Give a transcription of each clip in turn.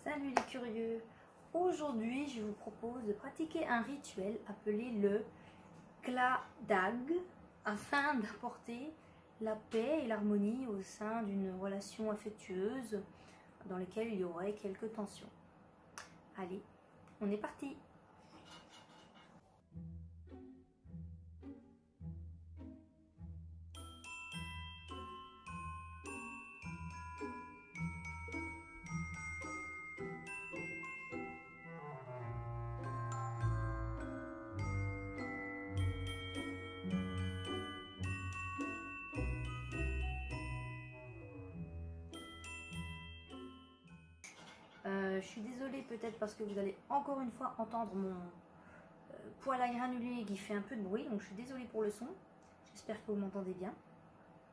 Salut les curieux! Aujourd'hui, je vous propose de pratiquer un rituel appelé le Cladag afin d'apporter la paix et l'harmonie au sein d'une relation affectueuse dans laquelle il y aurait quelques tensions. Allez, on est parti! Je suis désolée peut-être parce que vous allez encore une fois entendre mon poêle à granulés qui fait un peu de bruit, donc je suis désolée pour le son. J'espère que vous m'entendez bien.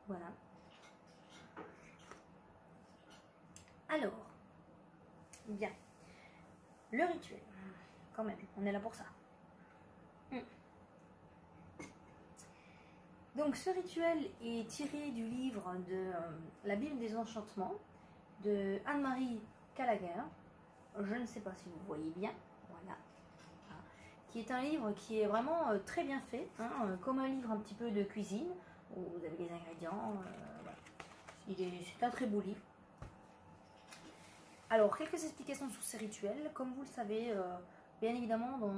Voilà. Alors, bien, le rituel, quand même, on est là pour ça. Donc ce rituel est tiré du livre de la Bible des Enchantements de Anne-Marie Gallagher. Je ne sais pas si vous voyez bien, voilà. Qui est un livre qui est vraiment très bien fait, hein, comme un livre un petit peu de cuisine, où vous avez les ingrédients, voilà. C'est un très beau livre. Alors, quelques explications sur ces rituels. Comme vous le savez, bien évidemment, dans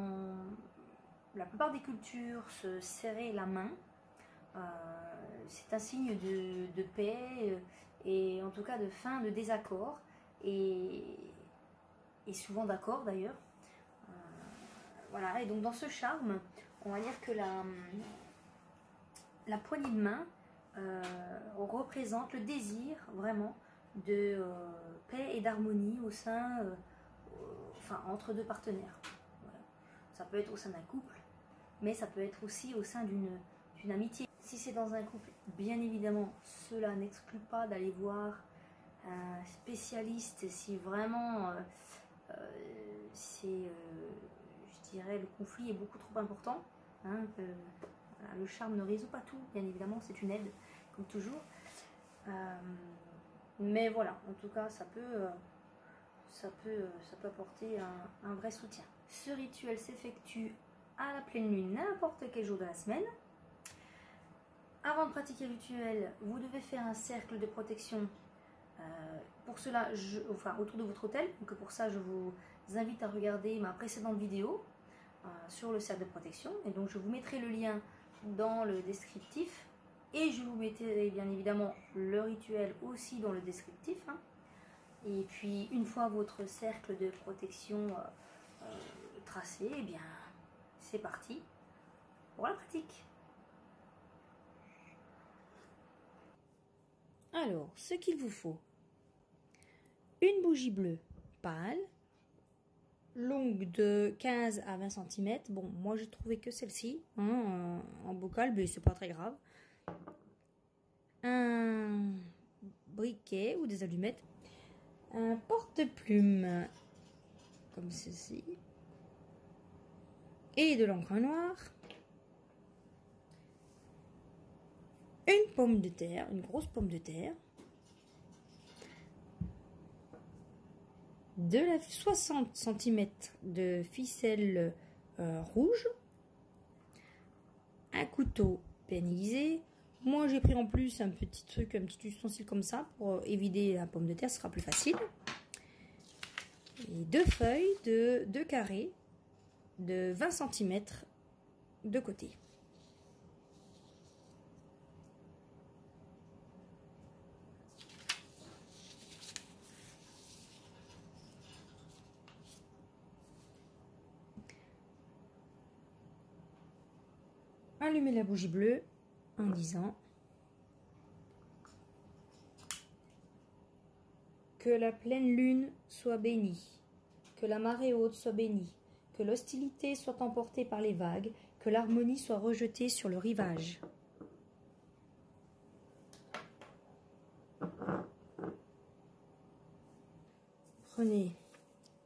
la plupart des cultures, se serrer la main, c'est un signe de paix et en tout cas de fin de désaccord et souvent d'accord d'ailleurs. Voilà, et donc dans ce charme, on va dire que la poignée de main représente le désir vraiment de paix et d'harmonie au sein, enfin entre deux partenaires. Voilà. Ça peut être au sein d'un couple, mais ça peut être aussi au sein d'une amitié. Si c'est dans un couple, bien évidemment, cela n'exclut pas d'aller voir un spécialiste si vraiment je dirais, le conflit est beaucoup trop important. Hein, le charme ne résout pas tout, bien évidemment, c'est une aide, comme toujours. Mais voilà, en tout cas, ça peut apporter un vrai soutien. Ce rituel s'effectue à la pleine lune, n'importe quel jour de la semaine. Avant de pratiquer le rituel, vous devez faire un cercle de protection. Pour cela, autour de votre hôtel. Donc pour ça, je vous invite à regarder ma précédente vidéo sur le cercle de protection. Et donc je vous mettrai le lien dans le descriptif. Et je vous mettrai bien évidemment le rituel aussi dans le descriptif. Hein. Et puis une fois votre cercle de protection tracé, eh bien c'est parti pour la pratique. Alors, ce qu'il vous faut, une bougie bleue pâle, longue de 15 à 20 cm. Bon, moi j'ai trouvé que celle-ci, hein, en bocal, mais c'est pas très grave. Un briquet ou des allumettes. Un porte-plume, comme ceci. Et de l'encre noire. Une pomme de terre, une grosse pomme de terre. De la 60 cm de ficelle rouge. Un couteau pénalisé. Moi j'ai pris en plus un petit truc, un petit ustensile comme ça pour évider la pomme de terre, ce sera plus facile. Et deux feuilles de 2 carrés de 20 cm de côté. Allumez la bougie bleue en disant que la pleine lune soit bénie, que la marée haute soit bénie, que l'hostilité soit emportée par les vagues, que l'harmonie soit rejetée sur le rivage.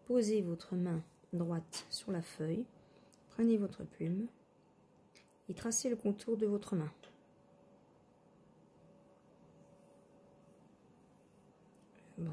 Posez votre main droite sur la feuille, prenez votre plume et tracez le contour de votre main. Bon.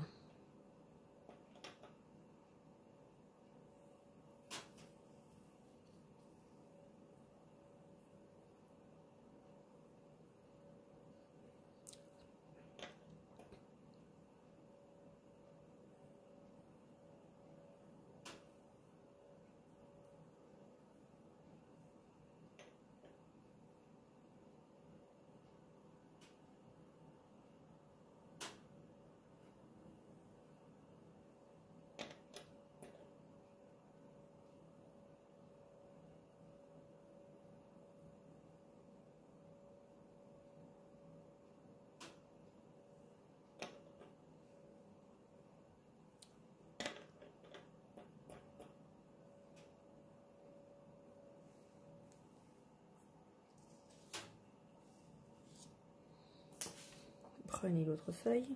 prenez l'autre feuille.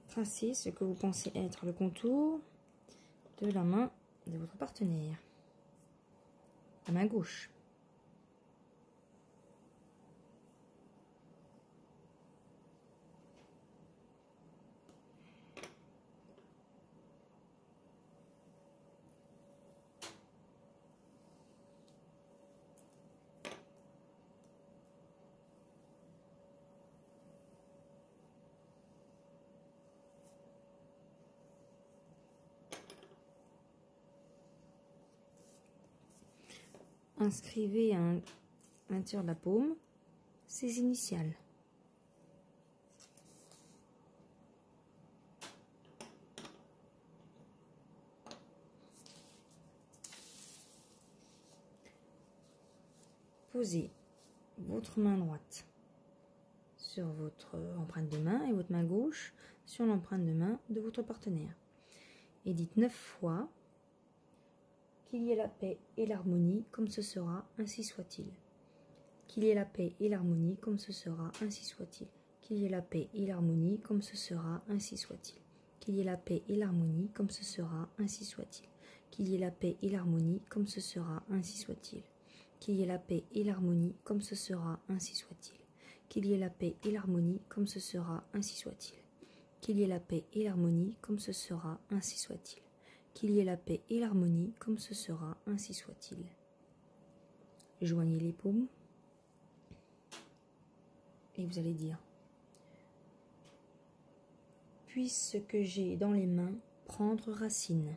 Tracez ce que vous pensez être le contour de la main de votre partenaire. La main gauche. Inscrivez à l'intérieur de la paume ses initiales. Posez votre main droite sur votre empreinte de main et votre main gauche sur l'empreinte de main de votre partenaire. Et dites 9 fois qu'il y ait la paix et l'harmonie, comme ce sera, ainsi soit-il. Qu'il y ait la paix et l'harmonie, comme ce sera, ainsi soit-il. Qu'il y ait la paix et l'harmonie, comme ce sera, ainsi soit-il. Qu'il y ait la paix et l'harmonie, comme ce sera, ainsi soit-il. Qu'il y ait la paix et l'harmonie, comme ce sera, ainsi soit-il. Qu'il y ait la paix et l'harmonie, comme ce sera, ainsi soit-il. Qu'il y ait la paix et l'harmonie, comme ce sera, ainsi soit-il. Qu'il y ait la paix et l'harmonie, comme ce sera, ainsi soit-il. Qu'il y ait la paix et l'harmonie, comme ce sera, ainsi soit-il. Joignez les paumes. Et vous allez dire: puisse ce que j'ai dans les mains prendre racine.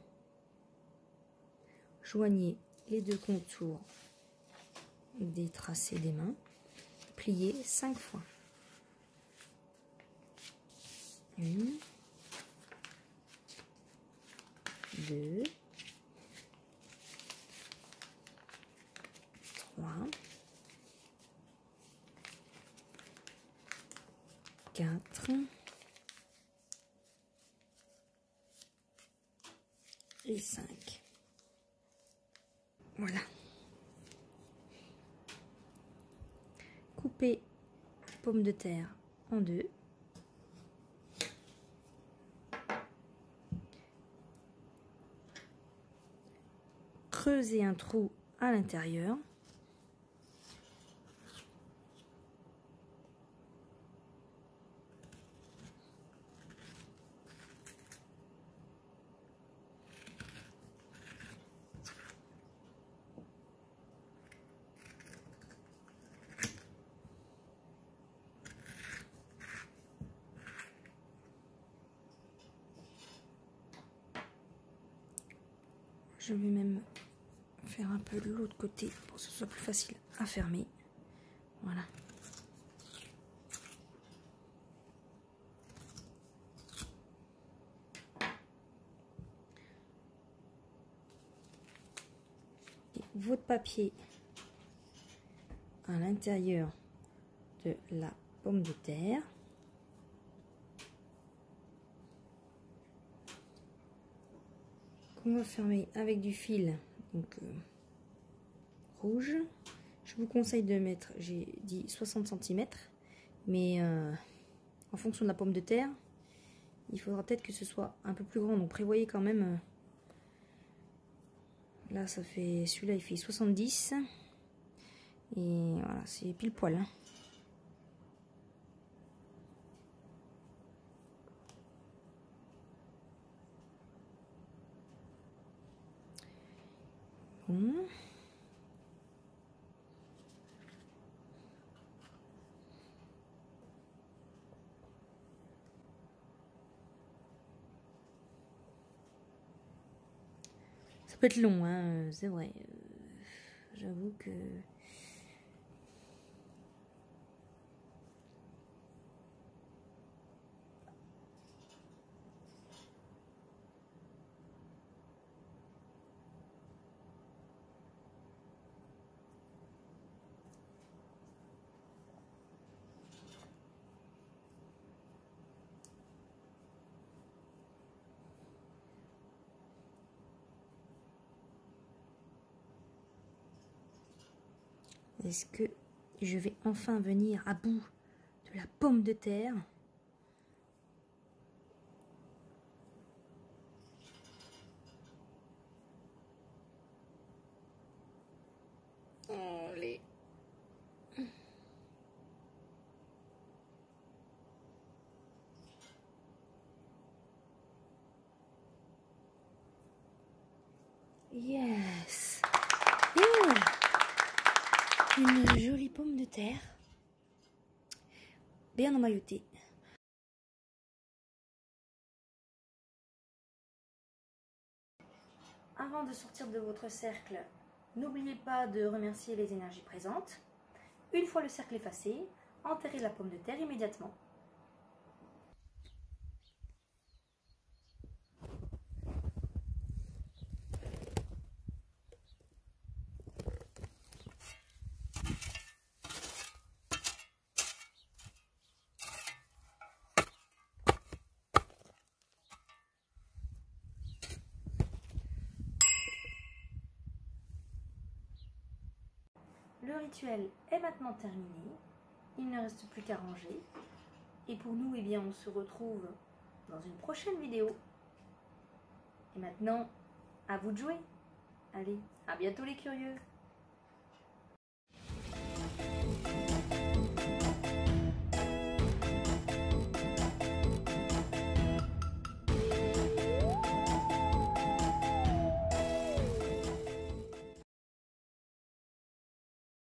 Joignez les deux contours des tracés des mains. Pliez 5 fois. 1, 2, 3, 4 et 5. Voilà. Coupez pomme de terre en deux. Creusez un trou à l'intérieur. Je vais même faire un peu de l'autre côté pour que ce soit plus facile à fermer. Voilà. Et votre papier à l'intérieur de la pomme de terre. On va fermer avec du fil donc, rouge. Je vous conseille de mettre, j'ai dit 60 cm, mais en fonction de la pomme de terre, il faudra peut-être que ce soit un peu plus grand. Donc prévoyez quand même, là ça fait, celui-là il fait 70, et voilà, c'est pile poil. Hein. Bon. Ça peut être long, hein, c'est vrai. J'avoue que... Est-ce que je vais enfin venir à bout de de la pomme de terre. Allez. Yes. Et voilà. Une jolie pomme de terre. Bien emmaillotée. Avant de sortir de votre cercle, n'oubliez pas de remercier les énergies présentes. Une fois le cercle effacé, enterrez la pomme de terre immédiatement. Le rituel est maintenant terminé, il ne reste plus qu'à ranger. Et pour nous, eh bien, on se retrouve dans une prochaine vidéo. Et maintenant, à vous de jouer. Allez, à bientôt les curieux.